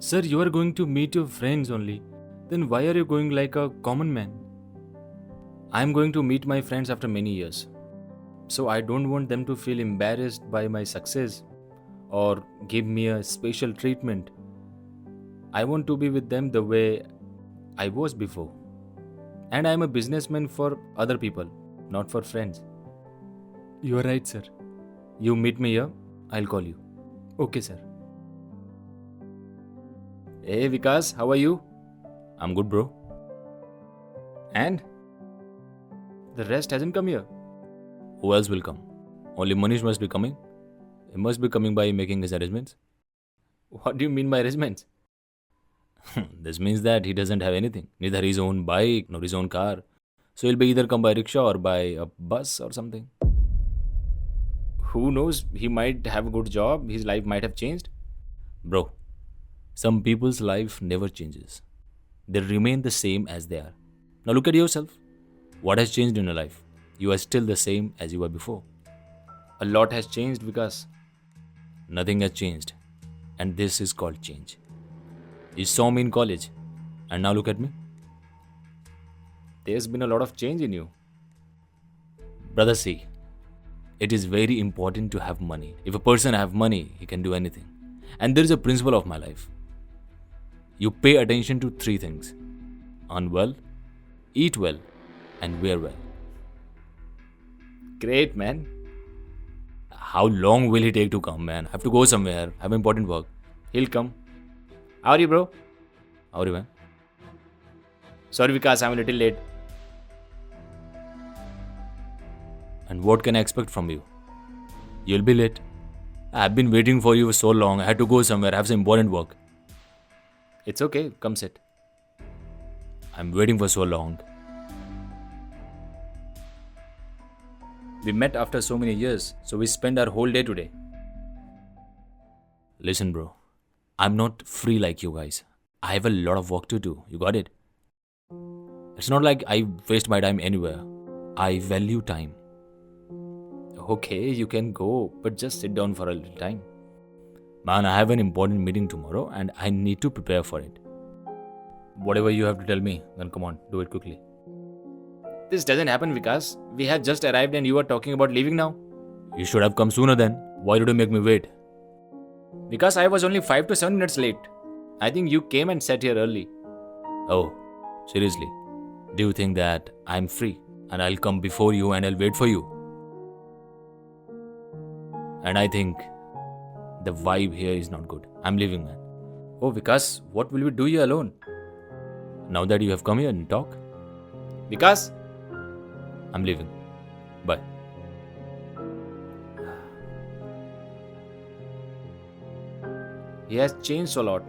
Sir, you are going to meet your friends only. Then why are you going like a common man? I am going to meet my friends after many years. So I don't want them to feel embarrassed by my success or give me a special treatment. I want to be with them the way I was before. And I am a businessman for other people, not for friends. You are right, sir. You meet me here, I'll call you. Okay, sir. Hey Vikas, how are you? I'm good, bro. And the rest hasn't come here. Who else will come? Only Manish must be coming. He must be coming by making his arrangements. What do you mean by arrangements? This means that he doesn't have anything, neither his own bike nor his own car. So he'll be either come by rickshaw or by a bus or something. Who knows? He might have a good job, his life might have changed. Bro, some people's life never changes. They remain the same as they are. Now look at yourself. What has changed in your life? You are still the same as you were before. A lot has changed because nothing has changed. And this is called change. You saw me in college, and now look at me. There's been a lot of change in you. Brother, see, it is very important to have money. If a person have money, he can do anything. And there is a principle of my life. You pay attention to three things: earn well, eat well, and wear well. Great, man. How long will he take to come, man? I have to go somewhere, have important work. He'll come. How are you, bro? How are you, man? Sorry, Vikas, I'm a little late. And what can I expect from you? You'll be late. I've been waiting for you for so long. I had to go somewhere, have some important work. It's okay, come sit. I'm waiting for so long. We met after so many years, so we spent our whole day today. Listen, bro. I'm not free like you guys. I have a lot of work to do. You got it? It's not like I waste my time anywhere. I value time. Okay, you can go, but just sit down for a little time. Man, I have an important meeting tomorrow and I need to prepare for it. Whatever you have to tell me, then come on, do it quickly. This doesn't happen, Vikas. We have just arrived and you are talking about leaving now. You should have come sooner then. Why did you make me wait? Because I was only 5 to 7 minutes late. I think you came and sat here early. Oh, seriously? Do you think that I'm free and I'll come before you and I'll wait for you? And I think the vibe here is not good. I'm leaving, man. Oh, Vikas, what will we do here alone? Now that you have come here and talk. Vikas, I'm leaving. Bye. He has changed a lot.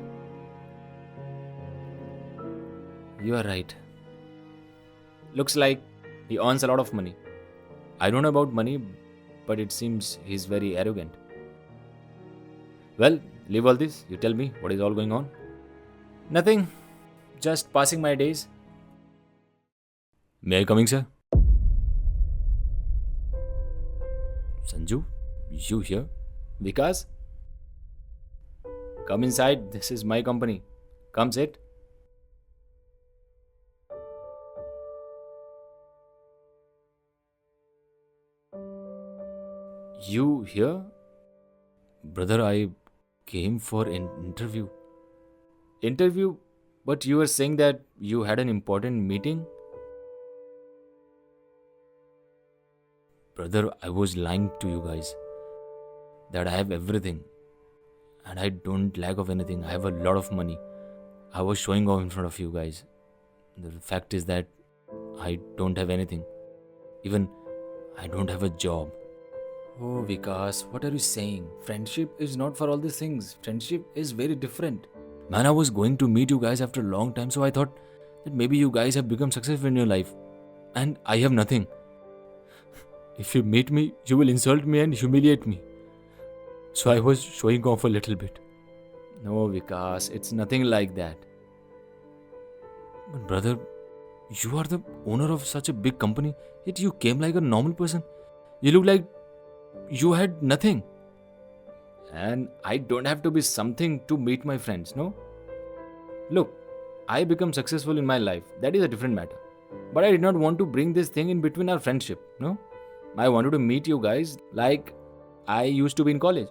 You are right. Looks like he earns a lot of money. I don't know about money, but it seems he's very arrogant. Well, leave all this. You tell me what is all going on. Nothing. Just passing my days. May I coming, sir? Sanju, you here? Vikas? Come inside. This is my company. Come sit. You here? Brother, I came for an interview. Interview? But you were saying that you had an important meeting? Brother, I was lying to you guys. That I have everything. And I don't lack of anything. I have a lot of money. I was showing off in front of you guys. The fact is that I don't have anything. Even I don't have a job. Oh, Vikas, what are you saying? Friendship is not for all these things. Friendship is very different. Man, I was going to meet you guys after a long time, so I thought that maybe you guys have become successful in your life. And I have nothing. If you meet me, you will insult me and humiliate me. So I was showing off a little bit. No, Vikas, it's nothing like that. But brother, you are the owner of such a big company, yet you came like a normal person. You look like you had nothing. And I don't have to be something to meet my friends, no? Look, I become successful in my life. That is a different matter. But I did not want to bring this thing in between our friendship. No, I wanted to meet you guys like I used to be in college.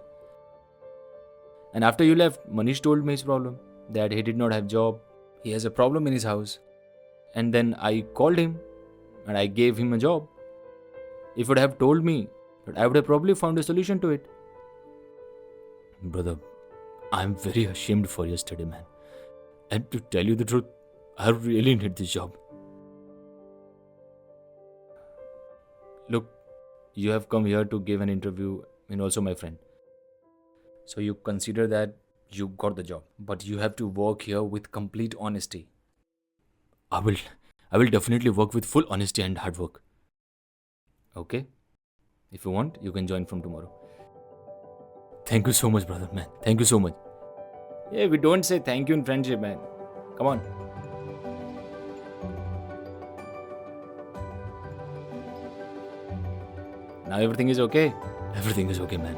And after you left, Manish told me his problem, that he did not have job. He has a problem in his house. And then I called him and I gave him a job. If you'd have told me, that I would have probably found a solution to it. Brother, I'm very ashamed for yesterday, man. And to tell you the truth, I really need this job. Look, you have come here to give an interview and also my friend. So you consider that you got the job, but you have to work here with complete honesty. I will I will definitely work with full honesty and hard work. Okay? If you want, you can join from tomorrow. Thank you so much, brother, man. Thank you so much. Yeah, we don't say thank you in friendship, man. Come on. Now everything is okay. Everything is okay, man.